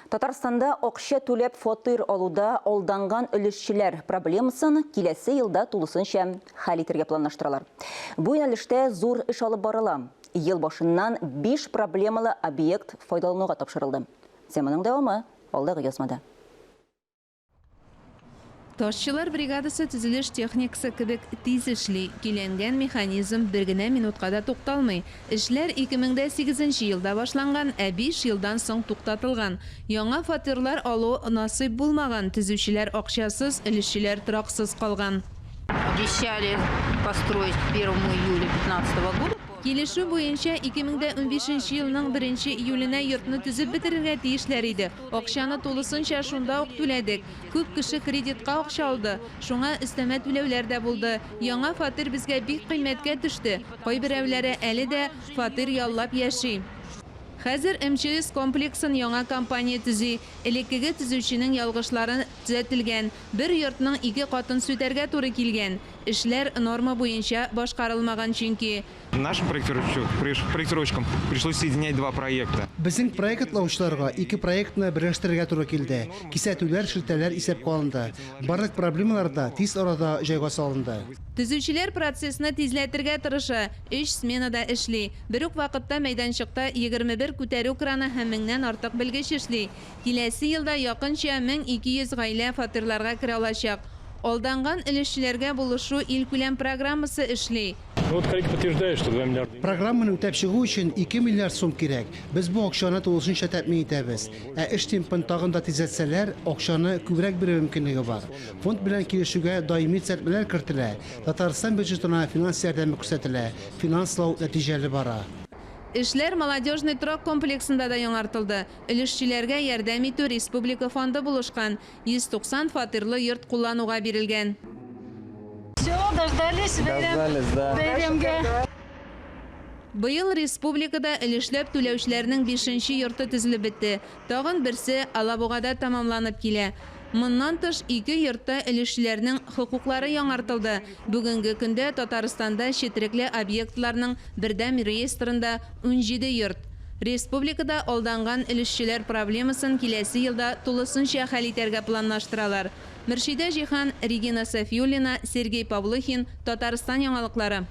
Татарстанда акча түләп фатир алуда алданған өлешчеләр проблемасын киләсе елда тулысынча хәл итәргә планлаштыралар. Бу юнәлештә зур эш алып барыла. Ел башыннан 5 проблемалы объект файдалануга тапшырылды. Теманың дәвамы алдагы язмада. Ташчылар бригадасы төзелеш техникасы кебек тиз эшли. Киләнгән механизм бер генә минутка да тукталмый. Эшләр 2008 елда башланган, 5 елдан соң туктатылган. Яңа фатирлар алу насыйп булмаган, төзүчеләр акчасыз, өлешчеләр тораксыз калган. Обещали построить к 1 июля 2015 года. Килешү буенча 2015 елның 1 июленә йортны төзеп бетерергә тиешләр иде. Акчаны тулысынча шунда ук түләдек. Күп кеше кредитка акча алды. Шуңа өстәмә түләүләр дә булды. Яңа фатир безгә бик кыйммәткә төште. Кайберәүләре әле дә фатир яллап яши. Хәзер МЧС комплексын яңа компания төзи. Элеккеге төзүченең ялгышларын төзәтелгән. Бер йортның 2 катын сүтәргә туры килгән. Эшләр норма буенча башкарылмаган чөнки. Нашим проектировщикам пришлось соединять два проекта. Безнең проектлаучыларга 2 проектны берләштерергә туры килде. Кисәтүләр, шелтәләр исәпкә алынды. Барлык проблемалар да тиз арада җайга салынды. Төзүчеләр процессны тизләтергә тырыша. 3 сменада эшли. Бер үк вакытта мәйданчыкта 21 күтәрү краны һәм 1000нән артык белгеч эшли. Киләсе елда якынча 1200 гаилә фатирларга керә алачак. Алданған өлешчеләргә булышу илкүләм программасы эшли. Вот коллега подтверждает, что 2 миллиарда. Программаны үтәп чыгу өчен 2 миллиард сум кирәк. Без бу акчаны тулысынча тәэмин итәбез. Эш темпын тагын да тизәтсәләр, акчаны күбрәк бирү мөмкинлеге бар. Фонд белән килешүгә даими сәртмәләр кертелә. Татарстан бюджетына финанс ярдәме күрсәтелә. Финанслау нәтиҗәле бара. Эшләр молодежный торак комплексында да яңартылды. Өлешчеләргә ярдәм итү республика фонды булышкан. 190 фатирлы йорт куллануга бирелгән. Все, дождались бәйрәмгә. Быел республикада өлешләп түләүчеләрнең 5нче йорты төзелеп бетте. Тагын берсе Алабугада тамамланып килә. Моннан тыш 2 йортта өлешчеләрнең хокуклары яңартылды. Бүгенге көндә Татарстанда четерекле объектларның бердәм реестрында 17 йорт. Республикада алданған өлешчеләр проблемасын киләсе елда тулысынча хәл итәргә планлаштыралар. Мөршидә Җихан, Регина Сафиуллина, Сергей Павлухин, Татарстан яңалыклары.